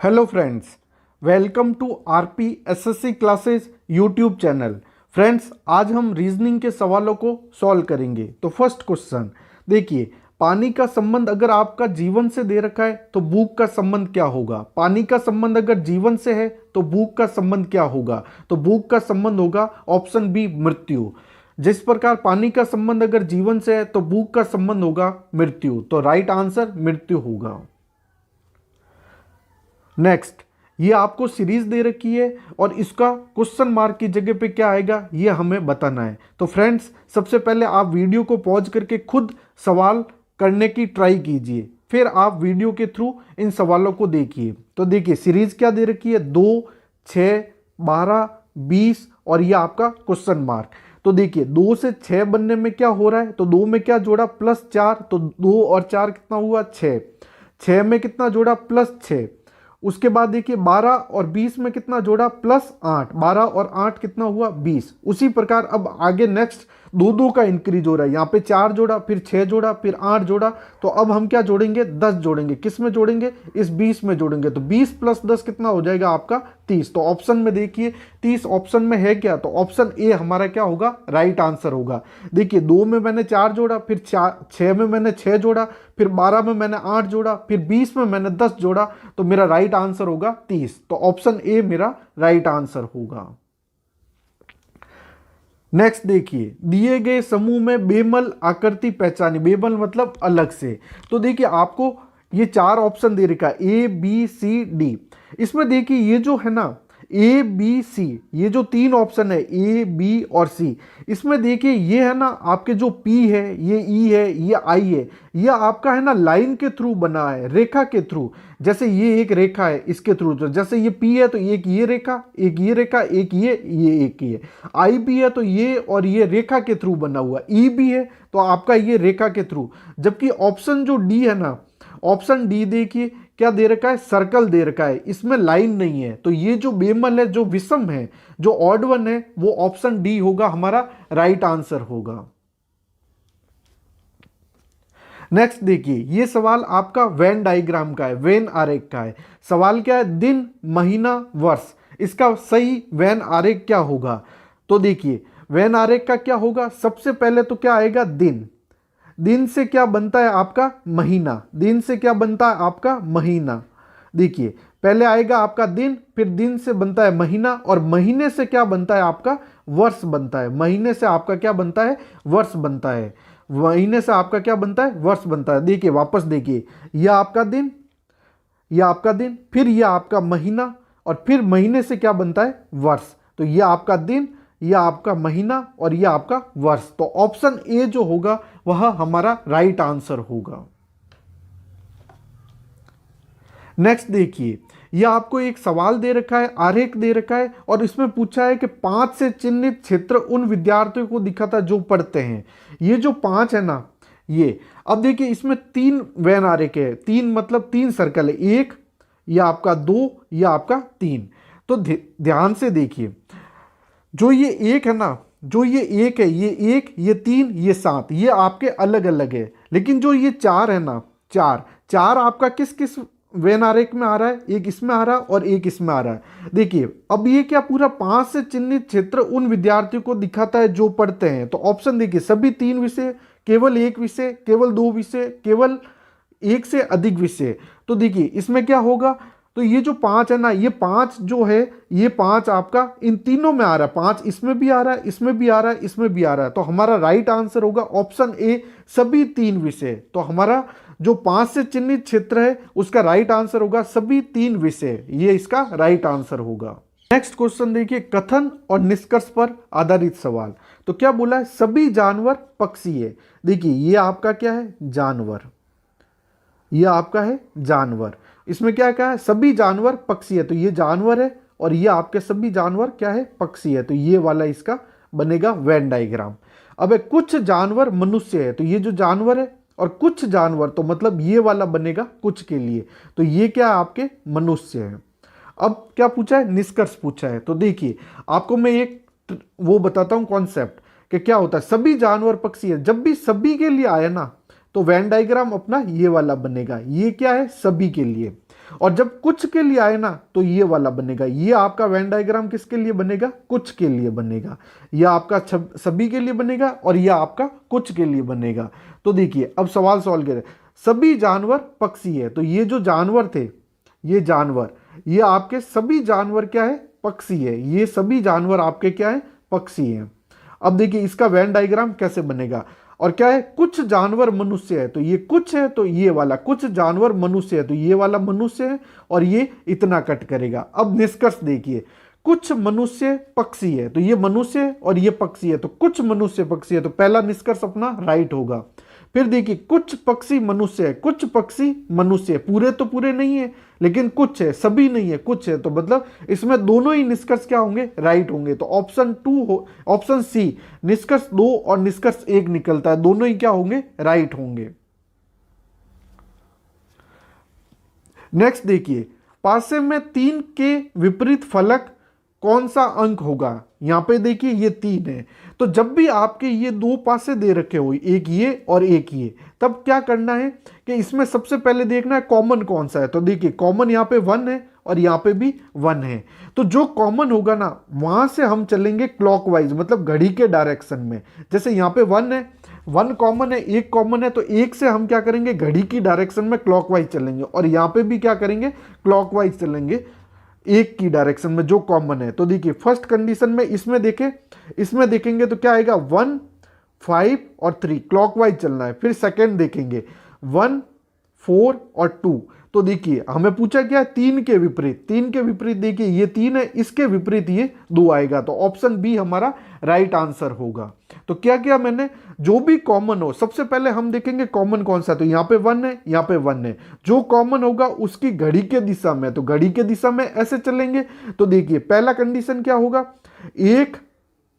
Hello friends, welcome to RP SSC classes YouTube channel. Friends, आज हम reasoning के सवालों को सॉल्व करेंगे। तो फर्स्ट क्वेश्चन देखिए, पानी का संबंध अगर आपका जीवन से दे रखा है तो भूख का संबंध क्या होगा। पानी का संबंध अगर जीवन से है तो भूख का संबंध क्या होगा। तो भूख का संबंध होगा ऑप्शन बी, मृत्यु। जिस प्रकार पानी का संबंध अगर जीवन से है तो भूख का संबंध होगा मृत्यु। तो राइट आंसर मृत्यु होगा। नेक्स्ट, ये आपको सीरीज दे रखी है और इसका क्वेश्चन मार्क की जगह पे क्या आएगा ये हमें बताना है। तो फ्रेंड्स, सबसे पहले आप वीडियो को पॉज करके खुद सवाल करने की ट्राई कीजिए, फिर आप वीडियो के थ्रू इन सवालों को देखिए। तो देखिए, सीरीज क्या दे रखी है, 2, 6, 12, 20 और ये आपका क्वेश्चन मार्क। तो देखिए, 2 से 6 बनने में क्या हो रहा है, तो 2 में क्या जोड़ा +4, तो 2 और 4 कितना हुआ 6। 6 में कितना जोड़ा +6। उसके बाद देखिए 12 और 20 में कितना जोड़ा +8। 12 और 8 कितना हुआ 20। उसी प्रकार अब आगे नेक्स्ट 2 का इंक्रीज हो रहा है। यहाँ पे 4 जोड़ा, फिर 6 जोड़ा, फिर 8 जोड़ा। तो अब हम क्या जोड़ेंगे, 10 जोड़ेंगे। किस में जोड़ेंगे, इस 20 में जोड़ेंगे। तो 20 + 10 कितना हो जाएगा आपका 30। तो ऑप्शन में देखिए 30 ऑप्शन में है क्या, तो ऑप्शन ए हमारा क्या होगा, राइट आंसर होगा। देखिए, 2 में मैंने 4 जोड़ा, फिर 6 में मैंने 6 जोड़ा, फिर 12 में मैंने 8 जोड़ा, फिर 20 में मैंने 10 जोड़ा। तो मेरा राइट आंसर होगा 30। तो ऑप्शन ए मेरा राइट आंसर होगा। नेक्स्ट देखिए, दिए गए समूह में बेमल आकृति पहचानी। बेमल मतलब अलग से। तो देखिए, आपको ये 4 ऑप्शन दे रखा है, ए बी सी डी। इसमें देखिए ये जो है ना ए बी सी, ये जो 3 ऑप्शन है ए बी और सी, इसमें देखिए ये है ना आपके जो पी है, ये ई है, ये आई है, ये आपका है ना लाइन के थ्रू बना है, रेखा के थ्रू। जैसे ये एक रेखा है इसके थ्रू, तो जैसे ये पी है तो एक ये रेखा, एक ये रेखा, एक ये एक ये। आई भी है तो ये और ये रेखा के थ्रू बना हुआ। ई भी है तो आपका ये रेखा के थ्रू। जबकि ऑप्शन जो डी है ना, ऑप्शन डी देखिए क्या दे रखा है, सर्कल दे रखा है, इसमें लाइन नहीं है। तो ये जो बेमल है, जो विषम है, जो ऑड वन है, वो ऑप्शन डी होगा, हमारा राइट आंसर होगा। नेक्स्ट देखिए, ये सवाल आपका वेन डायग्राम का है, वेन आरेख का है। सवाल क्या है, दिन, महीना, वर्ष, इसका सही वेन आरेख क्या होगा। तो देखिए, वेन आरेख का क्या होगा, सबसे पहले तो क्या आएगा, दिन। दिन से क्या बनता है आपका महीना। दिन से क्या बनता है आपका महीना। देखिए, पहले आएगा आपका दिन, फिर दिन से बनता है महीना, और महीने से क्या बनता है आपका वर्ष बनता है। महीने से आपका क्या बनता है, वर्ष बनता है। महीने से आपका क्या बनता है, वर्ष बनता है। देखिए वापस देखिए, यह आपका दिन, यह आपका दिन, फिर यह आपका महीना, और फिर महीने से क्या बनता है वर्ष। तो यह आपका दिन, यह आपका महीना और यह आपका वर्ष। तो ऑप्शन ए जो होगा वह हमारा राइट आंसर होगा। नेक्स्ट देखिए, यह आपको एक सवाल दे रखा है, आरेख दे रखा है, और इसमें पूछा है कि 5 से चिन्हित क्षेत्र उन विद्यार्थियों को दिखाता जो पढ़ते हैं। ये जो 5 है ना, ये अब देखिए इसमें 3 वैन आरेख है। 3 मतलब 3 सर्कल है, 1, यह आपका 2, यह आपका 3। तो ध्यान से देखिए, जो ये 1 है ना, जो ये 1 है, ये 1, ये 3, ये 7, ये आपके अलग अलग है। लेकिन जो ये 4 है ना, 4 आपका किस किस वेन आरेख में आ रहा है, एक इसमें आ रहा है और एक इसमें आ रहा है। देखिए, अब ये क्या पूरा 5 से चिन्हित क्षेत्र उन विद्यार्थियों को दिखाता है जो पढ़ते हैं। तो ऑप्शन देखिए, सभी 3 विषय, केवल 1 विषय, केवल 2 विषय, केवल 1 से अधिक विषय। तो देखिए इसमें क्या होगा, तो ये जो 5 है ना, ये 5 जो है, ये 5 आपका इन तीनों में आ रहा है। 5 इसमें भी आ रहा है, इसमें भी आ रहा है, इसमें भी आ रहा है। तो हमारा राइट आंसर होगा ऑप्शन ए, सभी 3 विषय। तो हमारा जो 5 से चिन्हित क्षेत्र है उसका राइट आंसर होगा सभी 3 विषय। ये इसका राइट आंसर होगा। नेक्स्ट क्वेश्चन देखिए, कथन और निष्कर्ष पर आधारित सवाल। तो क्या बोला है, सभी जानवर पक्षी है। देखिए ये आपका क्या है, जानवर, यह आपका है जानवर। इसमें क्या कहा है, सभी जानवर पक्षी है। तो ये जानवर है और ये आपके सभी जानवर क्या है, पक्षी है। तो ये वाला इसका बनेगा वेन डायग्राम। अब कुछ जानवर मनुष्य है। तो ये जो जानवर है और कुछ जानवर, तो मतलब ये वाला बनेगा कुछ के लिए। तो ये क्या आपके मनुष्य है। अब क्या पूछा है, निष्कर्ष पूछा है। तो देखिए आपको मैं एक वो बताता हूं कॉन्सेप्ट कि क्या होता है, सभी जानवर पक्षी है। जब भी सभी के लिए आया ना, तो वेन डायग्राम अपना ये वाला बनेगा। ये क्या है, सभी के लिए। और जब कुछ के लिए आए ना तो ये वाला बनेगा। ये आपका वेन डायग्राम किसके लिए बनेगा? कुछ के लिए बनेगा। यह आपका सभी के लिए बनेगा और यह आपका कुछ के लिए बनेगा। तो देखिए अब सवाल सॉल्व करें। सभी जानवर पक्षी है, तो ये जो जानवर थे, ये जानवर, ये आपके सभी जानवर क्या है? पक्षी है। ये सभी जानवर आपके क्या है? पक्षी हैं। अब देखिए इसका वेन डायग्राम कैसे बनेगा। और क्या है? कुछ जानवर मनुष्य है, तो ये कुछ है, तो ये वाला कुछ जानवर मनुष्य है, तो ये वाला मनुष्य है और ये इतना कट करेगा। अब निष्कर्ष देखिए, कुछ मनुष्य पक्षी है, तो ये मनुष्य है और ये पक्षी है, तो कुछ मनुष्य पक्षी है, तो पहला निष्कर्ष अपना राइट होगा। फिर देखिए कुछ पक्षी मनुष्य है, कुछ पक्षी मनुष्य है, पूरे तो पूरे नहीं है लेकिन कुछ है, सभी नहीं है, कुछ है, तो मतलब इसमें दोनों ही निष्कर्ष क्या होंगे? राइट होंगे। तो ऑप्शन 2 हो, ऑप्शन सी निष्कर्ष 2 और निष्कर्ष 1 निकलता है, दोनों ही क्या होंगे? राइट होंगे। नेक्स्ट देखिए, पासे में 3 के विपरीत फलक कौन सा अंक होगा? यहां पे देखिए ये 3 है, तो जब भी आपके ये 2 पासे दे रखे हो, एक ये और एक ये, तब क्या करना है कि इसमें सबसे पहले देखना है कॉमन कौन सा है। तो देखिए कॉमन यहाँ पे 1 है और यहाँ पे भी 1 है, तो जो कॉमन होगा ना वहां से हम चलेंगे क्लॉकवाइज, मतलब घड़ी के डायरेक्शन में। जैसे यहाँ पे 1 है, 1 कॉमन है, 1 कॉमन है, तो 1 से हम क्या करेंगे? घड़ी की डायरेक्शन में क्लॉकवाइज चलेंगे और यहाँ पे भी क्या करेंगे? क्लॉकवाइज चलेंगे, एक की डायरेक्शन में जो कॉमन है। तो देखिए फर्स्ट कंडीशन में इसमें देखें, इसमें देखेंगे तो क्या आएगा? 1, 5 और 3 क्लॉकवाइज चलना है। फिर सेकंड देखेंगे 1, 4 और 2, तो देखिए हमें पूछा क्या? 3 के विपरीत, 3 के विपरीत देखिए ये 3 है, इसके विपरीत ये 2 आएगा, तो ऑप्शन बी हमारा राइट आंसर होगा। तो क्या किया मैंने? जो भी कॉमन हो सबसे पहले हम देखेंगे कॉमन कौन सा, तो यहाँ पे 1 है, यहाँ पे 1 है, जो कॉमन होगा उसकी घड़ी के दिशा में, तो घड़ी के दिशा में ऐसे चलेंगे। तो देखिए पहला कंडीशन क्या होगा? 1,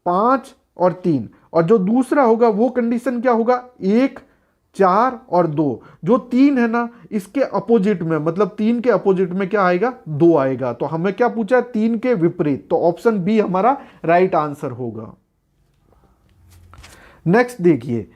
5 और 3, और जो दूसरा होगा वो कंडीशन क्या होगा? 1, 4 और 2। जो 3 है ना इसके अपोजिट में, मतलब 3 के अपोजिट में क्या आएगा? 2 आएगा। तो हमें क्या पूछा है? 3 के विपरीत, तो ऑप्शन बी हमारा राइट आंसर होगा। नेक्स्ट देखिए,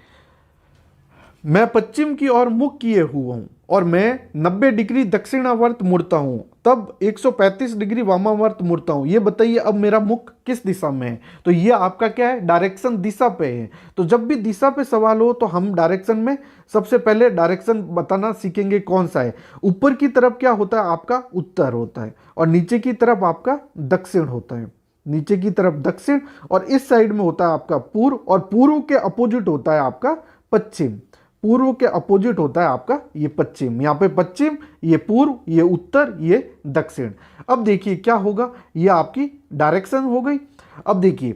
मैं पश्चिम की ओर मुख किए हुआ हूं और मैं 90 डिग्री दक्षिणावर्त मुड़ता हूं, तब 135 डिग्री वामावर्त मुड़ता हूं। ये बताइए अब मेरा मुख किस दिशा में है? तो ये आपका क्या है? डायरेक्शन दिशा पे है। तो जब भी दिशा पे सवाल हो तो हम डायरेक्शन में सबसे पहले डायरेक्शन बताना सीखेंगे कौन सा है। ऊपर की तरफ क्या होता है? आपका उत्तर होता है और नीचे की तरफ आपका दक्षिण होता है। नीचे की तरफ दक्षिण और इस साइड में होता है आपका पूर्व, और पूर्व के अपोजिट होता है आपका पश्चिम। पूर्व के अपोजिट होता है आपका ये पश्चिम। यहाँ पे पश्चिम, ये पूर्व, ये उत्तर, ये दक्षिण। अब देखिए क्या होगा? ये आपकी डायरेक्शन हो गई। अब देखिए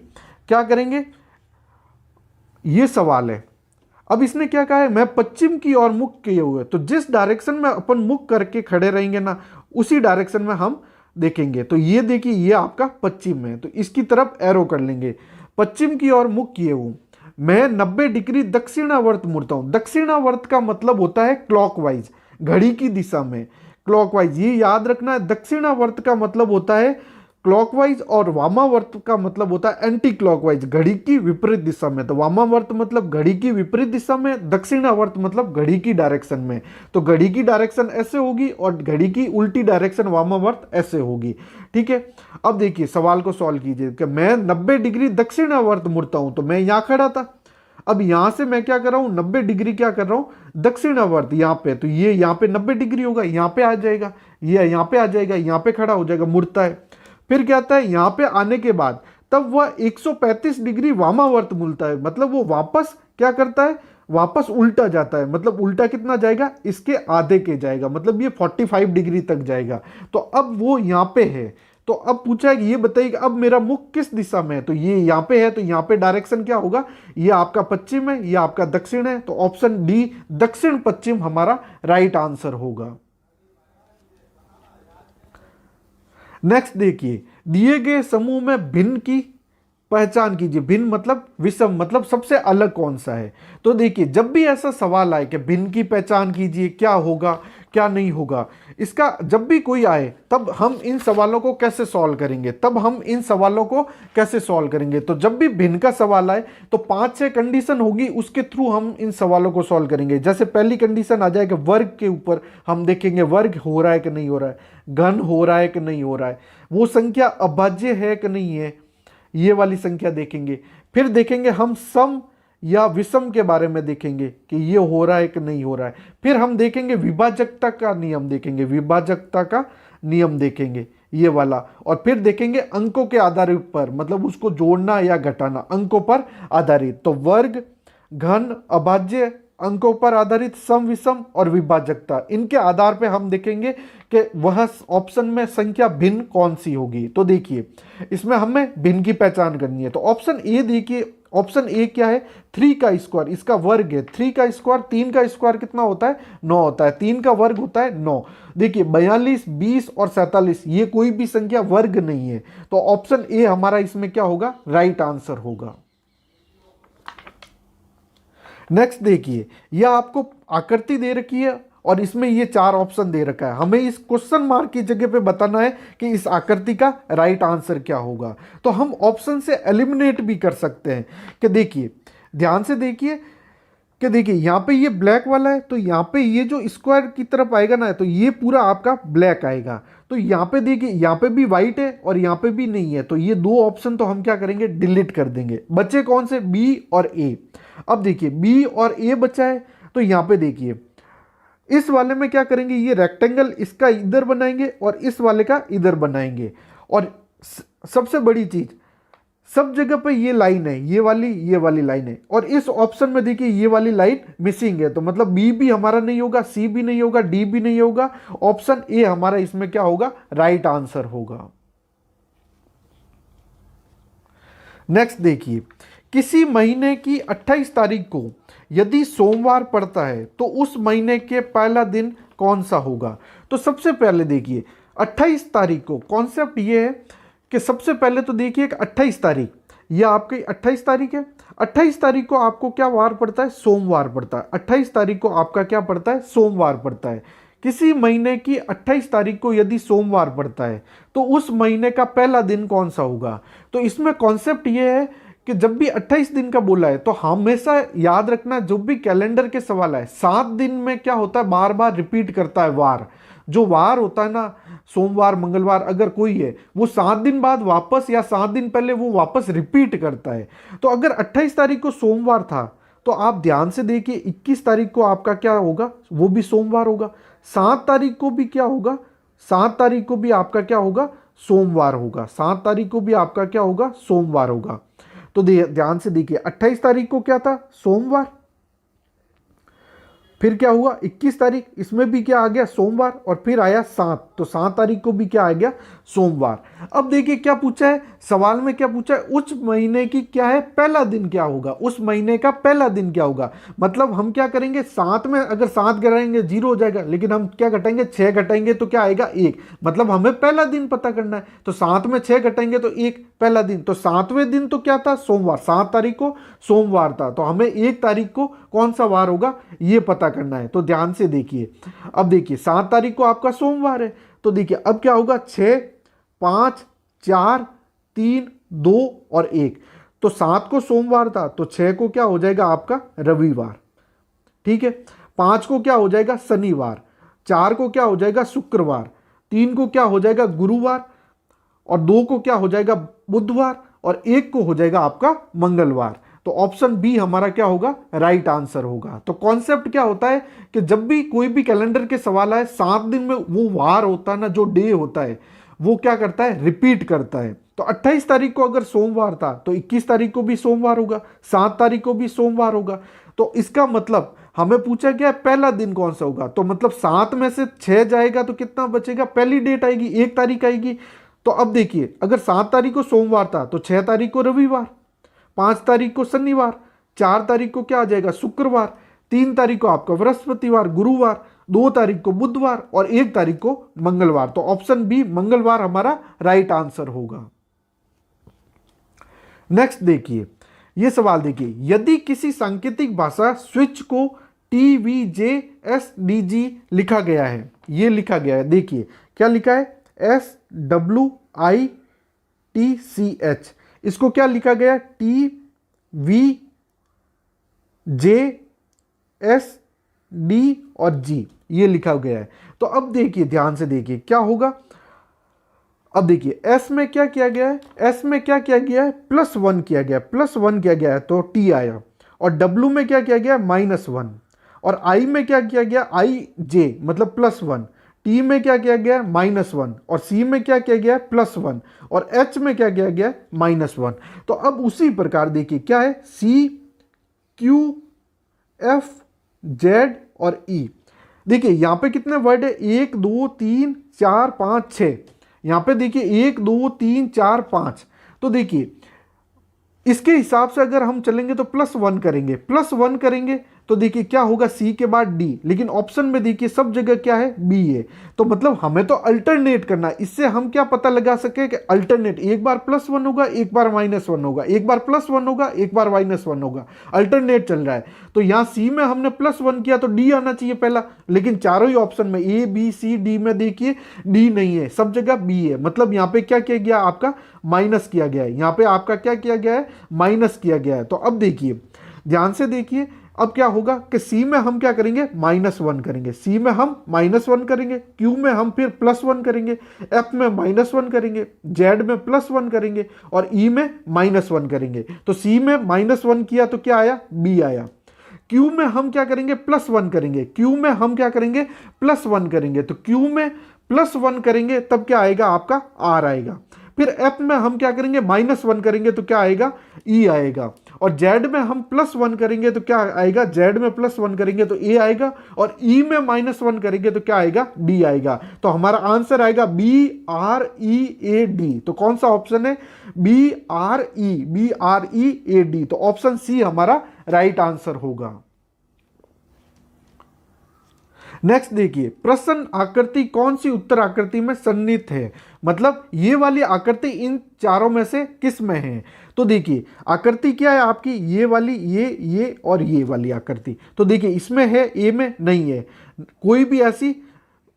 क्या करेंगे, ये सवाल है। अब इसने क्या कहा है? मैं पश्चिम की ओर मुख किए हुए, तो जिस डायरेक्शन में अपन मुख करके खड़े रहेंगे ना उसी डायरेक्शन में हम देखेंगे। तो ये देखिए ये आपका पश्चिम है, तो इसकी तरफ एरो कर लेंगे। पश्चिम की ओर मुख किए हुए, मैं 90 डिग्री दक्षिणावर्त मुड़ता हूं। दक्षिणावर्त का मतलब होता है क्लॉकवाइज, घड़ी की दिशा में क्लॉकवाइज, ये याद रखना है। दक्षिणावर्त का मतलब होता है क्लॉकवाइज और वामावर्त का मतलब होता है एंटी क्लॉकवाइज, घड़ी की विपरीत दिशा में। तो वामावर्त मतलब घड़ी की विपरीत दिशा में, दक्षिणावर्त मतलब घड़ी की डायरेक्शन में। तो घड़ी की डायरेक्शन ऐसे होगी और घड़ी की उल्टी डायरेक्शन वामावर्त ऐसे होगी। ठीक है, अब देखिए सवाल को सॉल्व कीजिए कि मैं 90 डिग्री दक्षिणावर्त मुड़ता हूं, तो मैं यहां खड़ा था। अब यहां से मैं क्या कर रहा हूं? 90 डिग्री क्या कर रहा हूं? दक्षिणावर्त यहां पे, तो ये यहां पे 90 डिग्री होगा, यहां पे आ जाएगा, ये यहां पे आ जाएगा, यहां पे खड़ा हो जाएगा, मुड़ता है। फिर क्या आता है? यहां पे आने के बाद तब वह 135 डिग्री वामावर्त मुड़ता है, मतलब वो वापस क्या करता है? वापस उल्टा जाता है। मतलब उल्टा कितना जाएगा? इसके आधे के जाएगा, मतलब ये 45 डिग्री तक जाएगा। तो अब वो यहां पे है, तो अब पूछा है कि ये बताइए अब मेरा मुख किस दिशा में है? तो ये यहां पे है, तो यहां पे डायरेक्शन क्या होगा? ये आपका पश्चिम है, ये आपका दक्षिण है, तो ऑप्शन डी दक्षिण पश्चिम हमारा राइट आंसर होगा। नेक्स्ट देखिए, दिए गए समूह में भिन्न की पहचान कीजिए। भिन्न मतलब विषम, मतलब सबसे अलग कौन सा है। तो देखिए जब भी ऐसा सवाल आए कि भिन्न की पहचान कीजिए, क्या होगा क्या नहीं होगा। इसका जब भी कोई आए तब हम इन सवालों को कैसे सॉल्व करेंगे, तो जब भी भिन्न का सवाल आए तो 5-6 कंडीशन होगी, उसके थ्रू हम इन सवालों को सॉल्व करेंगे। जैसे पहली कंडीशन आ जाएगा वर्ग के ऊपर, हम देखेंगे वर्ग हो रहा है कि नहीं हो रहा है, घन हो रहा है कि नहीं हो रहा है, वो संख्या अभाज्य है कि नहीं है, ये वाली संख्या देखेंगे। फिर देखेंगे हम सम या विषम के बारे में देखेंगे कि ये हो रहा है कि नहीं हो रहा है। फिर हम देखेंगे विभाजकता का नियम देखेंगे, ये वाला। और फिर देखेंगे अंकों के आधार पर, मतलब उसको जोड़ना या घटाना अंकों पर आधारित। तो वर्ग, घन, अभाज्य, अंकों पर आधारित, सम, विषम और विभाजकता, इनके आधार पे हम देखेंगे कि वह ऑप्शन में संख्या भिन्न कौन सी होगी। तो देखिए इसमें हमें भिन्न की पहचान करनी है। तो ऑप्शन ए देखिए, ऑप्शन ए क्या है, 3 का स्क्वायर, इसका वर्ग है 3 का स्क्वायर, 3 का स्क्वायर कितना होता है, 9 होता है, 3 का वर्ग होता है 9। देखिए 42, 20 और 47 ये कोई भी संख्या वर्ग नहीं है, तो ऑप्शन ए हमारा इसमें क्या होगा, राइट आंसर होगा। नेक्स्ट देखिए, यह आपको आकृति दे रखी है और इसमें ये 4 ऑप्शन दे रखा है, हमें इस क्वेश्चन मार्क की जगह पे बताना है कि इस आकृति का राइट आंसर क्या होगा। तो हम ऑप्शन से एलिमिनेट भी कर सकते हैं कि देखिए, ध्यान से देखिए कि देखिए यहाँ पे ये ब्लैक वाला है, तो यहाँ पे ये जो स्क्वायर की तरफ आएगा ना, तो ये पूरा आपका ब्लैक आएगा। तो यहाँ पे देखिए, यहाँ पे भी व्हाइट है और यहाँ पे भी नहीं है, तो ये 2 ऑप्शन तो हम क्या करेंगे, डिलीट कर देंगे। बचे कौन से, बी और ए। अब देखिए बी और ए बचा है, तो यहाँ पे देखिए इस वाले में क्या करेंगे, ये रेक्टेंगल इसका इधर बनाएंगे और इस वाले का इधर बनाएंगे। और सबसे बड़ी चीज, सब जगह पे ये लाइन है, ये वाली लाइन है, और इस ऑप्शन में देखिए ये वाली लाइन मिसिंग है, तो मतलब बी भी हमारा नहीं होगा, सी भी नहीं होगा, डी भी नहीं होगा, ऑप्शन ए हमारा इसमें क्या होगा, राइट आंसर होगा। नेक्स्ट देखिए, किसी महीने की 28 तारीख को यदि सोमवार पड़ता है तो उस महीने के पहला दिन कौन सा होगा। तो सबसे पहले देखिए 28 तारीख को, कॉन्सेप्ट ये है कि सबसे पहले तो देखिए 28 तारीख, ये आपकी 28 तारीख है, 28 तारीख को आपको क्या वार पड़ता है, सोमवार पड़ता है। 28 तारीख को आपका क्या पड़ता है, सोमवार पड़ता है। किसी महीने की 28 तारीख को यदि सोमवार पड़ता है तो उस महीने का पहला दिन कौन सा होगा। तो इसमें कॉन्सेप्ट ये है कि जब भी 28 दिन का बोला है तो हमेशा याद रखना, जो भी कैलेंडर के सवाल है 7 दिन में क्या होता है, बार बार रिपीट करता है वार। जो वार होता है ना, सोमवार, मंगलवार अगर कोई है, वो 7 दिन बाद वापस या 7 दिन पहले वो वापस रिपीट करता है। तो अगर 28 तारीख को सोमवार था तो आप ध्यान से देखिए 21 तारीख को आपका क्या होगा, वो भी सोमवार होगा। 7 तारीख को भी क्या होगा, 7 तारीख को भी आपका क्या होगा, सोमवार होगा। 7 तारीख को भी आपका क्या होगा, सोमवार होगा। तो ध्यान से देखिए 28 तारीख को क्या था, सोमवार, फिर क्या हुआ 21 तारीख, इसमें भी क्या आ गया, सोमवार, और फिर आया 7, तो 7 तारीख को भी क्या आ गया, सोमवार। अब देखिए क्या पूछा है सवाल में, क्या पूछा है, उस महीने की क्या है, पहला दिन क्या होगा, उस महीने का पहला दिन क्या होगा। मतलब हम क्या करेंगे, 7 में अगर 7 घटाएंगे 0 हो जाएगा, लेकिन हम क्या घटाएंगे, 6 घटाएंगे तो क्या आएगा, 1। मतलब हमें पहला दिन पता करना है, तो 7 में 6 घटाएंगे तो 1 पहला दिन। तो 7वें दिन तो क्या था, सोमवार, 7 तारीख को सोमवार था, तो हमें 1 तारीख को कौन सा वार होगा ये पता करना है। तो ध्यान से देखिए, अब देखिए 7 तारीख को आपका सोमवार है, तो देखिए अब क्या होगा, 6, 5, 4, 3, 2 और 1। तो 7 को सोमवार था, तो 6 को क्या हो जाएगा आपका रविवार, ठीक है। 5 को क्या हो जाएगा, शनिवार। 4 को क्या हो जाएगा, शुक्रवार। 3 को क्या हो जाएगा, गुरुवार। और 2 को क्या हो जाएगा, बुधवार। और 1 को हो जाएगा आपका मंगलवार। तो ऑप्शन बी हमारा क्या होगा, राइट आंसर होगा। तो कॉन्सेप्ट क्या होता है कि जब भी कोई भी कैलेंडर के सवाल आए, 7 दिन में वो वार होता है ना, जो डे होता है वो क्या करता है, रिपीट करता है। तो 28 तारीख को अगर सोमवार था तो 21 तारीख को भी सोमवार होगा, 7 तारीख को भी सोमवार होगा। तो इसका मतलब हमें पूछा गया पहला दिन कौन सा होगा, तो मतलब 7 में से 6 जाएगा तो कितना बचेगा, पहली डेट आएगी, 1 तारीख आएगी। तो अब देखिए अगर 7 तारीख को सोमवार था तो 6 तारीख को रविवार, 5 तारीख को शनिवार, 4 तारीख को क्या आ जाएगा, शुक्रवार, 3 तारीख को आपका बृहस्पतिवार, गुरुवार, 2 तारीख को बुधवार और 1 तारीख को मंगलवार। तो ऑप्शन बी मंगलवार हमारा राइट आंसर होगा। नेक्स्ट देखिए, ये सवाल देखिए, यदि किसी सांकेतिक भाषा स्विच को TVJSDG लिखा गया है, ये लिखा गया है। देखिए क्या लिखा है, SWITCH, इसको क्या लिखा गया, TVJSD और G, ये लिखा गया है। तो अब देखिए ध्यान से देखिए क्या होगा। अब देखिए S में क्या किया गया है, S में क्या किया गया है, +1 किया गया, +1 किया गया है तो T आया। और W में क्या किया गया, -1। और I में क्या किया गया, IJ मतलब +1। T में क्या किया गया, -1। और C में क्या किया गया, +1। और H में क्या किया गया, -1। तो अब उसी प्रकार देखिए क्या है, C, Q, F, Z और E। देखिए यहां पे कितने वर्ड है, 1 2 3 4 5 6। यहां पे देखिए 1 2 3 4 5। तो देखिए इसके हिसाब से अगर हम चलेंगे तो +1 करेंगे, +1 करेंगे तो देखिए क्या होगा, C के बाद D। लेकिन ऑप्शन में देखिए सब जगह क्या है, B है। तो मतलब हमें तो अल्टरनेट करना है। इससे हम क्या पता लगा सके कि अल्टरनेट, एक बार +1 होगा, एक बार -1 होगा, एक बार +1 होगा, एक बार -1 होगा, अल्टरनेट चल रहा है। तो यहाँ C में हमने +1 किया तो D आना चाहिए पहला। लेकिन चारों ही ऑप्शन में A B C D में देखिए D नहीं है, सब जगह B है। मतलब यहाँ पे क्या किया गया, आपका माइनस किया गया है। यहाँ पे आपका क्या किया गया है, माइनस किया गया है। तो अब देखिए ध्यान से देखिए, अब क्या होगा कि C में हम क्या करेंगे, -1 करेंगे। C में हम -1 करेंगे, Q में हम फिर +1 करेंगे, F में -1 करेंगे, Z में +1 करेंगे और E में -1 करेंगे। तो C में -1 किया तो क्या आया, B आया। Q में हम क्या करेंगे, +1 करेंगे। Q में हम क्या करेंगे, +1 करेंगे। तो Q में +1 करेंगे तब क्या आएगा, आपका R आएगा। फिर F में हम क्या करेंगे, -1 करेंगे तो क्या आएगा, E आएगा। और Z में हम +1 करेंगे तो क्या आएगा, Z में +1 करेंगे तो A आएगा। और E में -1 करेंगे तो क्या आएगा, D आएगा। तो हमारा आंसर आएगा BREAD। तो कौन सा ऑप्शन है, BREAD। तो ऑप्शन C हमारा राइट आंसर होगा। नेक्स्ट देखिए, प्रश्न आकृति कौन सी उत्तर आकृति में सन्निहित है। मतलब ये वाली आकृति इन चारों में से किस में है। तो देखिए आकृति क्या है आपकी, ये वाली, ये और ये वाली आकृति। तो देखिए इसमें है, ए में नहीं है, कोई भी ऐसी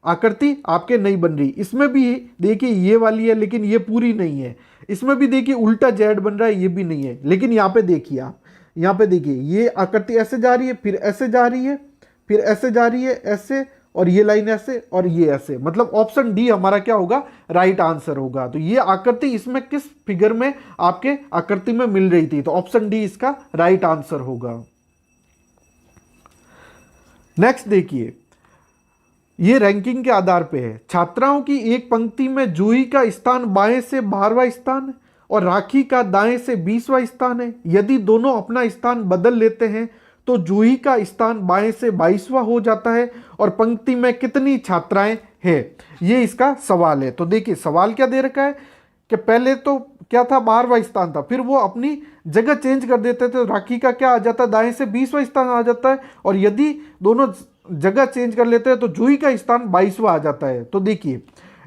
आकृति आपके नहीं बन रही। इसमें भी देखिए ये वाली है लेकिन ये पूरी नहीं है। इसमें भी देखिए उल्टा जेड बन रहा है, ये भी नहीं है। लेकिन यहाँ पे देखिए आप, यहाँ पे देखिए ये आकृति ऐसे जा रही है, फिर ऐसे जा रही है, फिर ऐसे जा रही है, ऐसे, और ये लाइन ऐसे और ये ऐसे। मतलब ऑप्शन डी हमारा क्या होगा, राइट आंसर होगा। तो ये आकृति इसमें किस फिगर में आपके आकृति में मिल रही थी, तो ऑप्शन डी इसका राइट आंसर होगा। नेक्स्ट देखिए, ये रैंकिंग के आधार पे है। छात्राओं की एक पंक्ति में जूही का स्थान बाएं से 12वां स्थान है और राखी का दाएं से 20वां स्थान है। यदि दोनों अपना स्थान बदल लेते हैं तो जूही का स्थान बाएं से 22वां हो जाता है और पंक्ति में कितनी छात्राएं हैं, ये इसका सवाल है। तो देखिए सवाल क्या दे रखा है कि पहले तो क्या था, 12वां स्थान था, फिर वो अपनी जगह चेंज कर देते थे, राखी का क्या आ जाता है, दाएं से 20वां स्थान आ जाता है। और यदि दोनों जगह चेंज कर लेते हैं तो जूही का स्थान 22वां आ जाता है। तो देखिए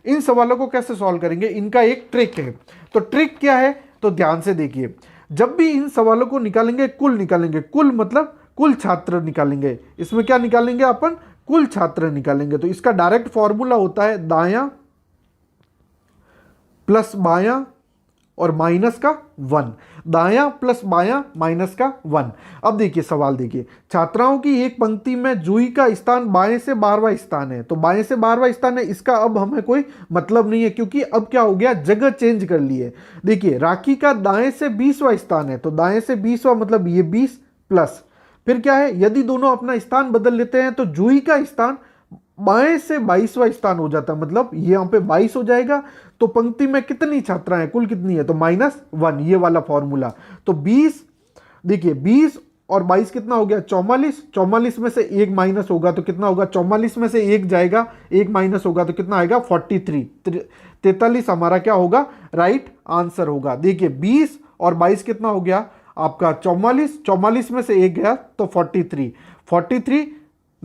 इन सवालों को कैसे सॉल्व करेंगे, इनका एक ट्रिक है। तो ट्रिक क्या है, तो ध्यान से देखिए, जब भी इन सवालों को निकालेंगे, कुल निकालेंगे, कुल मतलब कुल छात्र निकालेंगे। इसमें क्या निकालेंगे अपन, कुल छात्र निकालेंगे। तो इसका डायरेक्ट फॉर्मूला होता है दायां प्लस बायां और माइनस का 1, दायां प्लस बायां माइनस का 1। अब देखिए सवाल देखिए, छात्राओं की एक पंक्ति में जूही का स्थान बाएं से 12वां स्थान है। तो बाएं से 12वां स्थान है, इसका अब हमें कोई मतलब नहीं है क्योंकि अब क्या हो गया, जगह चेंज कर ली है। देखिए राखी का दाएं से 20वां स्थान है, तो दाएं से 20वां मतलब ये 20 प्लस, फिर क्या है, यदि दोनों अपना स्थान बदल लेते हैं तो जूही का स्थान बाएं से 22वां स्थान हो जाता है, मतलब ये यहाँ पे 22 हो जाएगा। तो पंक्ति में कितनी छात्राएं हैं, कुल कितनी है, तो -1, ये वाला फॉर्मूला। तो 20, देखिए 20 और 22 कितना हो गया, 44। 44 में से एक माइनस होगा तो कितना होगा, 44 में से एक जाएगा, एक माइनस होगा तो कितना आएगा, 43। 43 हमारा क्या होगा, राइट आंसर होगा। देखिए 20 और 22 कितना हो गया आपका 44, 44 में से एक गया तो 43, 43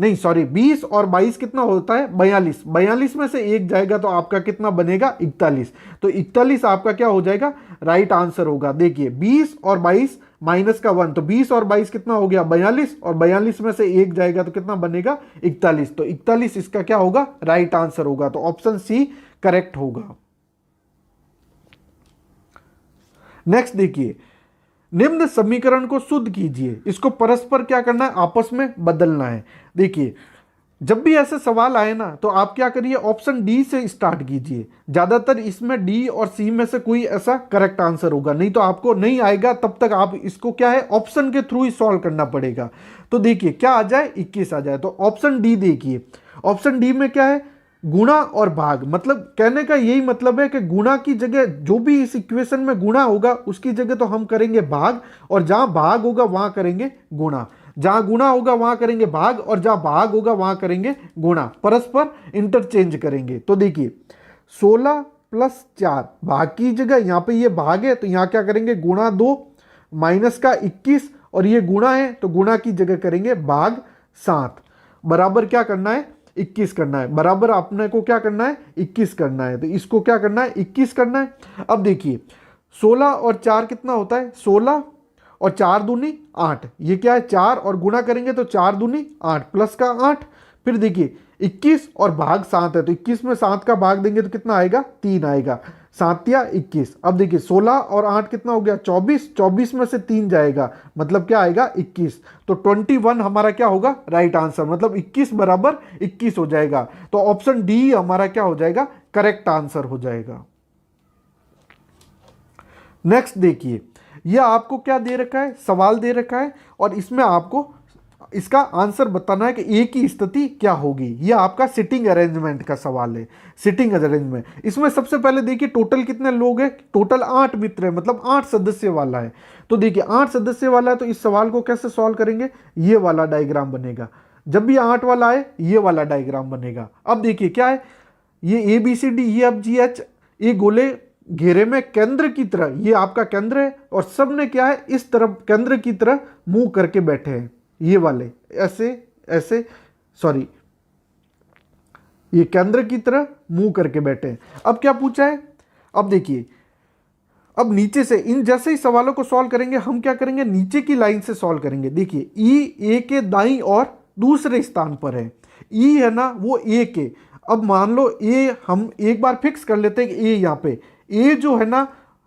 नहीं सॉरी 20 और 22 कितना होता है 42, 42 में से एक जाएगा तो आपका कितना बनेगा 41। तो 41 आपका क्या हो जाएगा राइट आंसर होगा। देखिए 20 और 22 माइनस का 1, तो 20 और 22 कितना हो गया 42, और 42 में से एक जाएगा तो कितना बनेगा 41। तो 41 इसका क्या होगा राइट आंसर होगा। तो ऑप्शन सी करेक्ट होगा। नेक्स्ट देखिए, निम्न समीकरण को शुद्ध कीजिए। इसको परस्पर क्या करना है आपस में बदलना है। देखिए जब भी ऐसे सवाल आए ना तो आप क्या करिए ऑप्शन डी से स्टार्ट कीजिए। ज्यादातर इसमें डी और सी में से कोई ऐसा करेक्ट आंसर होगा, नहीं तो आपको नहीं आएगा तब तक आप इसको क्या है ऑप्शन के थ्रू ही सॉल्व करना पड़ेगा। तो देखिए क्या आ जाए 21 आ जाए, तो ऑप्शन डी देखिए। ऑप्शन डी में क्या है गुणा और भाग, मतलब कहने का यही मतलब है कि गुणा की जगह जो भी इस इक्वेशन में गुणा होगा उसकी जगह तो हम करेंगे भाग, और जहां भाग होगा वहां करेंगे गुणा। जहां गुणा होगा वहां करेंगे भाग, और जहां भाग होगा वहां करेंगे गुणा, परस्पर इंटरचेंज करेंगे। तो देखिए 16 + 4 भाग की जगह यहां पे ये भाग है तो यहां क्या करेंगे गुणा 2 माइनस का 21, और ये गुणा है तो गुणा की जगह करेंगे भाग 7, बराबर क्या करना है 21 करना है। बराबर आपने को क्या करना है 21 करना है, तो इसको क्या करना है 21 करना है। अब देखिए 16 और 4 कितना होता है 16, और 4 दूनी 8, ये क्या है 4 और गुणा करेंगे तो 4 दूनी 8 प्लस का 8। फिर देखिए 21 और भाग 7 है तो 21 में 7 का भाग देंगे तो कितना आएगा 3 आएगा, 7 या 21। अब देखिए 16 और 8 कितना हो गया 24, 24 में से 3 जाएगा मतलब क्या आएगा 21। तो 21 हमारा क्या होगा राइट आंसर, मतलब 21 बराबर 21 हो जाएगा। तो ऑप्शन डी हमारा क्या हो जाएगा करेक्ट आंसर हो जाएगा। नेक्स्ट देखिए, यह आपको क्या दे रखा है सवाल दे रखा है, और इसमें आपको इसका आंसर बताना है कि ए की स्थिति क्या होगी। यह आपका सिटिंग अरेंजमेंट का सवाल है। सिटिंग अरेंजमेंट इसमें सबसे पहले देखिए टोटल कितने लोग हैं, टोटल 8 मित्र है, मतलब 8 सदस्य वाला है। तो देखिए 8 सदस्य वाला है तो इस सवाल को कैसे सॉल्व करेंगे, ये वाला डायग्राम बनेगा। जब भी 8 वाला आए ये वाला डायग्राम बनेगा। अब देखिए क्या है, ये ABCD EFGH ये गोले घेरे में केंद्र की तरह, ये आपका केंद्र है, और सब ने क्या है इस तरफ केंद्र की तरह मुंह करके बैठे हैं। ये वाले ऐसे ऐसे सॉरी ये केंद्र की तरह मुंह करके बैठे हैं। अब क्या पूछा है, अब देखिए अब नीचे से इन जैसे ही सवालों को सॉल्व करेंगे हम क्या करेंगे नीचे की लाइन से सॉल्व करेंगे। देखिए ई ए के दाईं और दूसरे स्थान पर है, ई है ना वो ए के। अब मान लो ए हम एक बार फिक्स कर लेते हैं कि ए यहाँ पे ए जो है ना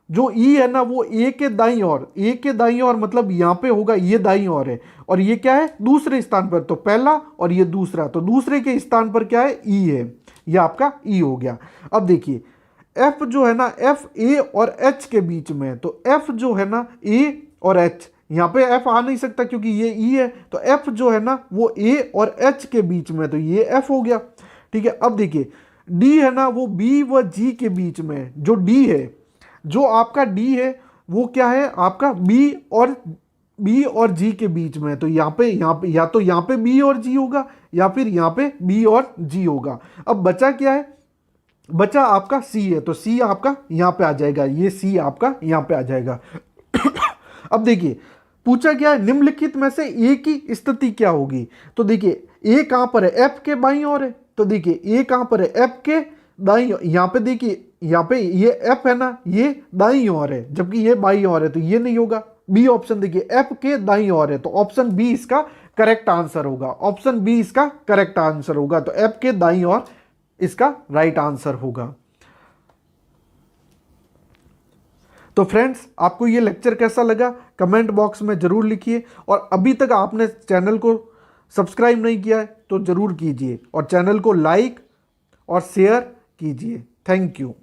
जो ई है ना वो ए के दाईं ओर, ए के दाईं ओर मतलब यहाँ पे होगा ये दाईं ओर है, और ये क्या है दूसरे स्थान पर, तो पहला और ये दूसरा, तो दूसरे के स्थान पर क्या है ई है, ये आपका ई हो गया। अब देखिए एफ जो है ना एफ ए और एच के बीच में है, तो एफ जो है ना ए और एच, यहाँ पे एफ आ नहीं सकता क्योंकि ये ई है, तो एफ जो है ना वो ए और एच के बीच में, तो ये एफ हो गया। ठीक है, अब देखिए डी है ना वो बी व जी के बीच में है। जो डी है जो आपका डी है वो क्या है आपका बी और जी के बीच में है, तो यहाँ पे या तो यहाँ पे बी और जी होगा या फिर यहाँ पे बी और जी होगा। अब बचा क्या है, बचा आपका सी है, तो सी आपका यहाँ पे आ जाएगा, ये सी आपका यहाँ पे आ जाएगा। अब देखिए पूछा क्या है निम्नलिखित में से ए की स्थिति क्या होगी। तो देखिए ए कहां पर है एफ के बाईं ओर है, तो देखिए ए कहां पर है एफ के दाईं, यहाँ पे देखिए यहाँ पे ये एफ है ना ये दाईं ओर है जबकि ये बाईं ओर है, तो ये नहीं होगा। बी ऑप्शन देखिए एफ के दाईं ओर है, तो ऑप्शन बी इसका करेक्ट आंसर होगा। ऑप्शन बी इसका करेक्ट आंसर होगा, तो एफ के दाईं ओर इसका राइट आंसर होगा। तो फ्रेंड्स आपको ये लेक्चर कैसा लगा कमेंट बॉक्स में जरूर लिखिए, और अभी तक आपने चैनल को सब्सक्राइब नहीं किया है तो जरूर कीजिए, और चैनल को लाइक और शेयर कीजिए। Thank you.